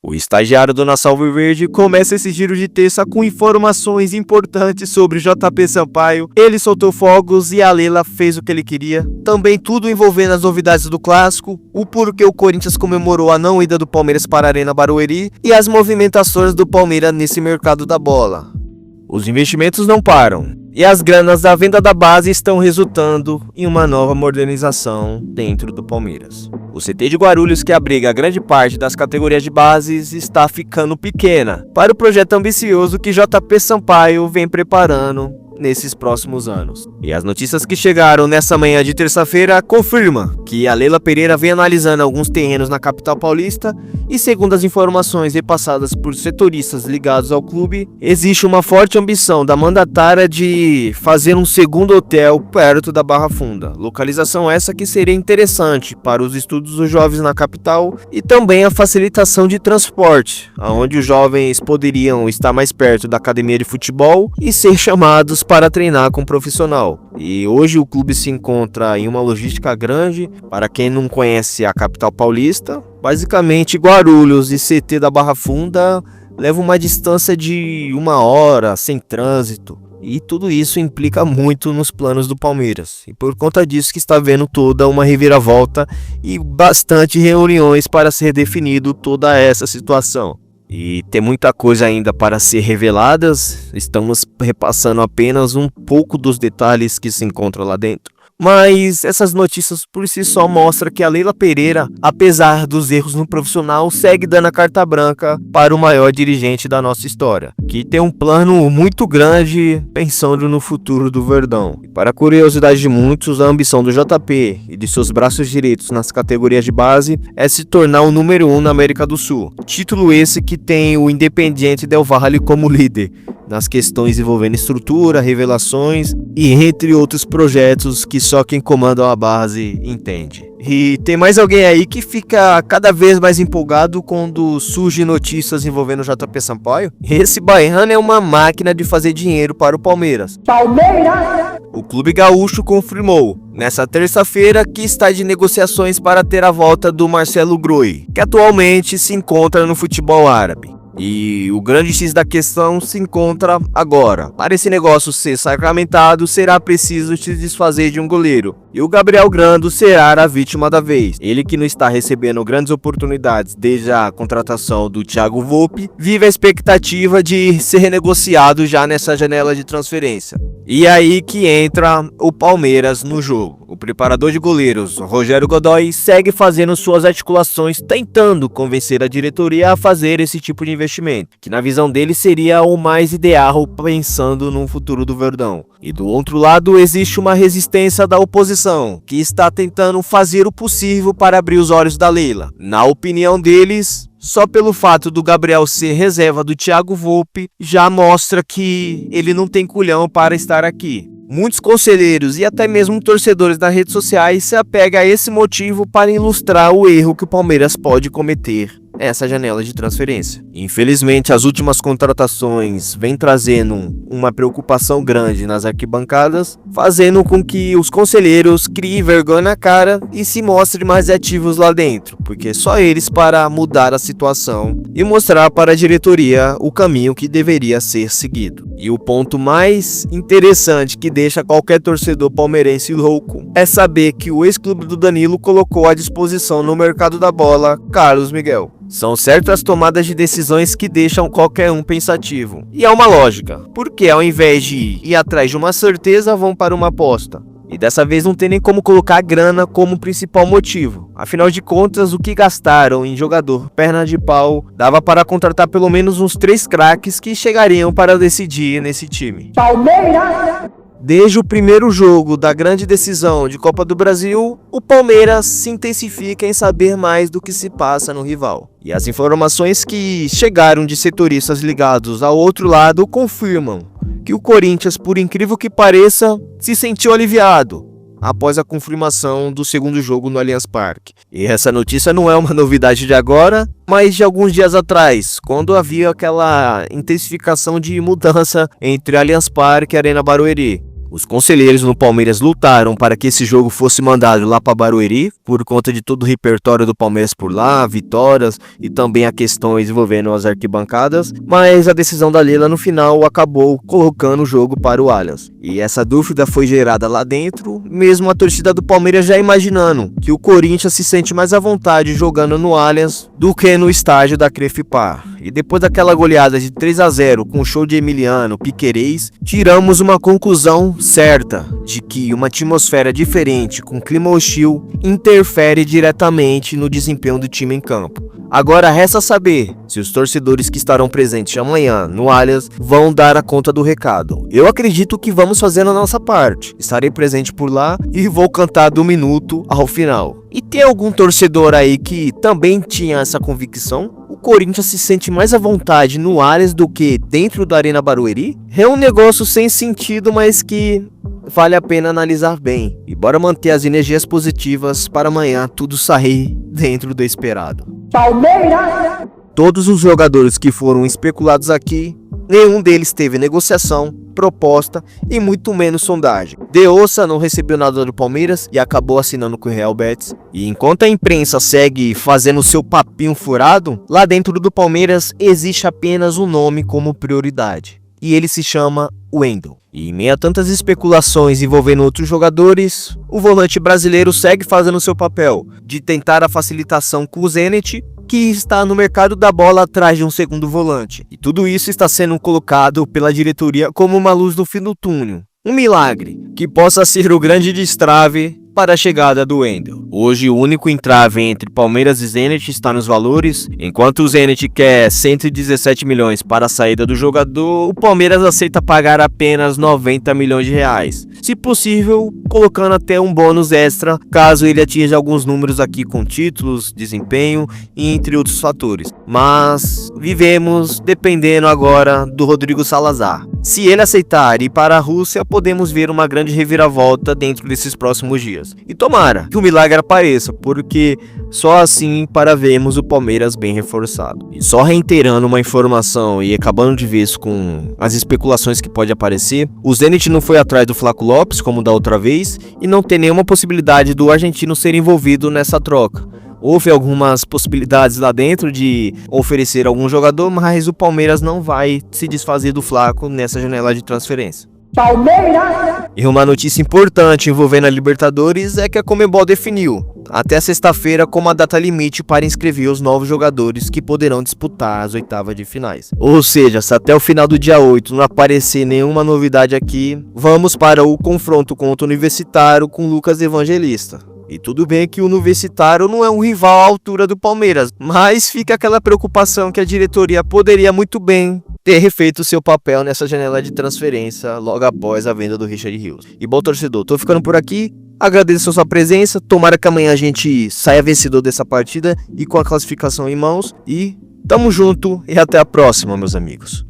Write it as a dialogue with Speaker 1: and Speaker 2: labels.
Speaker 1: O estagiário do Nação Alviverde começa esse giro de terça com informações importantes sobre JP Sampaio. Ele soltou fogos e a Leila fez o que ele queria. Também tudo envolvendo as novidades do clássico, o porquê o Corinthians comemorou a não ida do Palmeiras para a Arena Barueri e as movimentações do Palmeiras nesse mercado da bola. Os investimentos não param e as granas da venda da base estão resultando em uma nova modernização dentro do Palmeiras. O CT de Guarulhos, que abriga grande parte das categorias de bases, está ficando pequena para o projeto ambicioso que JP Sampaio vem preparando nesses próximos anos. E as notícias que chegaram nessa manhã de terça-feira confirmam que a Leila Pereira vem analisando alguns terrenos na capital paulista e, segundo as informações repassadas por setoristas ligados ao clube, existe uma forte ambição da mandatária de fazer um segundo hotel perto da Barra Funda. Localização essa que seria interessante para os estudos dos jovens na capital e também a facilitação de transporte, onde os jovens poderiam estar mais perto da academia de futebol e ser chamados para treinar com um profissional. E hoje o clube se encontra em uma logística grande. Para quem não conhece a capital paulista, basicamente Guarulhos e CT da Barra Funda levam uma distância de 1 hora sem trânsito. E tudo isso implica muito nos planos do Palmeiras. E por conta disso que está vendo toda uma reviravolta e bastante reuniões para ser definido toda essa situação. E tem muita coisa ainda para ser reveladas, estamos repassando apenas um pouco dos detalhes que se encontram lá dentro. Mas essas notícias por si só mostram que a Leila Pereira, apesar dos erros no profissional, segue dando a carta branca para o maior dirigente da nossa história, que tem um plano muito grande pensando no futuro do Verdão. E para a curiosidade de muitos, a ambição do JP e de seus braços direitos nas categorias de base é se tornar o número 1 na América do Sul. Título esse que tem o Independiente Del Valle como líder nas questões envolvendo estrutura, revelações e entre outros projetos que só quem comanda a base entende. E tem mais alguém aí que fica cada vez mais empolgado quando surgem notícias envolvendo o JP Sampaio? Esse baiano é uma máquina de fazer dinheiro para o Palmeiras. O clube gaúcho confirmou nessa terça-feira que está de negociações para ter a volta do Marcelo Groi, que atualmente se encontra no futebol árabe. E o grande X da questão se encontra agora. Para esse negócio ser sacramentado, será preciso se desfazer de um goleiro. E o Gabriel Grando será a vítima da vez. Ele, que não está recebendo grandes oportunidades desde a contratação do Thiago Volpi, vive a expectativa de ser renegociado já nessa janela de transferência. E aí que entra o Palmeiras no jogo. O preparador de goleiros, Rogério Godoy, segue fazendo suas articulações, tentando convencer a diretoria a fazer esse tipo de investimento, que na visão dele seria o mais ideal pensando no futuro do Verdão. E do outro lado existe uma resistência da oposição, que está tentando fazer o possível para abrir os olhos da Leila. Na opinião deles, só pelo fato do Gabriel ser reserva do Thiago Volpi, já mostra que ele não tem culhão para estar aqui. Muitos conselheiros e até mesmo torcedores das redes sociais se apegam a esse motivo para ilustrar o erro que o Palmeiras pode cometer essa janela de transferência. Infelizmente, as últimas contratações vêm trazendo uma preocupação grande nas arquibancadas, fazendo com que os conselheiros criem vergonha na cara e se mostrem mais ativos lá dentro, porque só eles para mudar a situação e mostrar para a diretoria o caminho que deveria ser seguido. E o ponto mais interessante que deixa qualquer torcedor palmeirense louco é saber que o ex-clube do Danilo colocou à disposição no mercado da bola Carlos Miguel. São certas tomadas de decisões que deixam qualquer um pensativo. E é uma lógica, porque ao invés de ir atrás de uma certeza, vão para uma aposta. E dessa vez não tem nem como colocar a grana como principal motivo. Afinal de contas, o que gastaram em jogador perna de pau dava para contratar pelo menos uns 3 craques que chegariam para decidir nesse time. Palmeiras! Desde o primeiro jogo da grande decisão de Copa do Brasil, o Palmeiras se intensifica em saber mais do que se passa no rival. E as informações que chegaram de setoristas ligados ao outro lado confirmam que o Corinthians, por incrível que pareça, se sentiu aliviado após a confirmação do segundo jogo no Allianz Parque. E essa notícia não é uma novidade de agora, mas de alguns dias atrás, quando havia aquela intensificação de mudança entre Allianz Parque e Arena Barueri. Os conselheiros no Palmeiras lutaram para que esse jogo fosse mandado lá para Barueri, por conta de todo o repertório do Palmeiras por lá, vitórias e também a questões envolvendo as arquibancadas, mas a decisão da Leila no final acabou colocando o jogo para o Allianz. E essa dúvida foi gerada lá dentro, mesmo a torcida do Palmeiras já imaginando que o Corinthians se sente mais à vontade jogando no Allianz do que no estádio da Crefipar. E depois daquela goleada de 3-0 com o show de Emiliano, Piquerez, tiramos uma conclusão certa de que uma atmosfera diferente com clima hostil interfere diretamente no desempenho do time em campo. Agora resta saber se os torcedores que estarão presentes amanhã no Allianz vão dar a conta do recado. Eu acredito que vamos fazer a nossa parte. Estarei presente por lá e vou cantar do minuto ao final. E tem algum torcedor aí que também tinha essa convicção? O Corinthians se sente mais à vontade no Allianz do que dentro da Arena Barueri? É um negócio sem sentido, mas que vale a pena analisar bem. E bora manter as energias positivas para amanhã tudo sair dentro do esperado. Palmeiras! Todos os jogadores que foram especulados aqui, nenhum deles teve negociação, proposta e muito menos sondagem. De Ossa não recebeu nada do Palmeiras e acabou assinando com o Real Betis. E enquanto a imprensa segue fazendo seu papinho furado, lá dentro do Palmeiras existe apenas um nome como prioridade. E ele se chama Wendel. E em meio a tantas especulações envolvendo outros jogadores, o volante brasileiro segue fazendo seu papel de tentar a facilitação com o Zenit, que está no mercado da bola atrás de um segundo volante. E tudo isso está sendo colocado pela diretoria como uma luz no fim do túnel. Um milagre que possa ser o grande destrave para a chegada do Wendel. Hoje o único entrave entre Palmeiras e Zenit está nos valores. Enquanto o Zenit quer 117 milhões para a saída do jogador, o Palmeiras aceita pagar apenas 90 milhões de reais. Se possível, colocando até um bônus extra, caso ele atinja alguns números aqui com títulos, desempenho e entre outros fatores. Mas vivemos dependendo agora do Rodrigo Salazar. Se ele aceitar ir para a Rússia, podemos ver uma grande reviravolta dentro desses próximos dias. E tomara que o milagre apareça, porque só assim para vermos o Palmeiras bem reforçado. E só reiterando uma informação e acabando de vez com as especulações que pode aparecer, o Zenit não foi atrás do Flaco Lopes como da outra vez e não tem nenhuma possibilidade do argentino ser envolvido nessa troca. Houve algumas possibilidades lá dentro de oferecer algum jogador, mas o Palmeiras não vai se desfazer do Flaco nessa janela de transferência. Palmeiras! E uma notícia importante envolvendo a Libertadores é que a Conmebol definiu até sexta-feira como a data limite para inscrever os novos jogadores que poderão disputar as oitavas de finais. Ou seja, se até o final do dia 8 não aparecer nenhuma novidade aqui, vamos para o confronto contra o Universitário com Lucas Evangelista. E tudo bem que o Universitário não é um rival à altura do Palmeiras, mas fica aquela preocupação que a diretoria poderia muito bem ter refeito seu papel nessa janela de transferência logo após a venda do Richard Rios. E bom torcedor, tô ficando por aqui, agradeço a sua presença, tomara que amanhã a gente saia vencedor dessa partida e com a classificação em mãos. E tamo junto e até a próxima, meus amigos.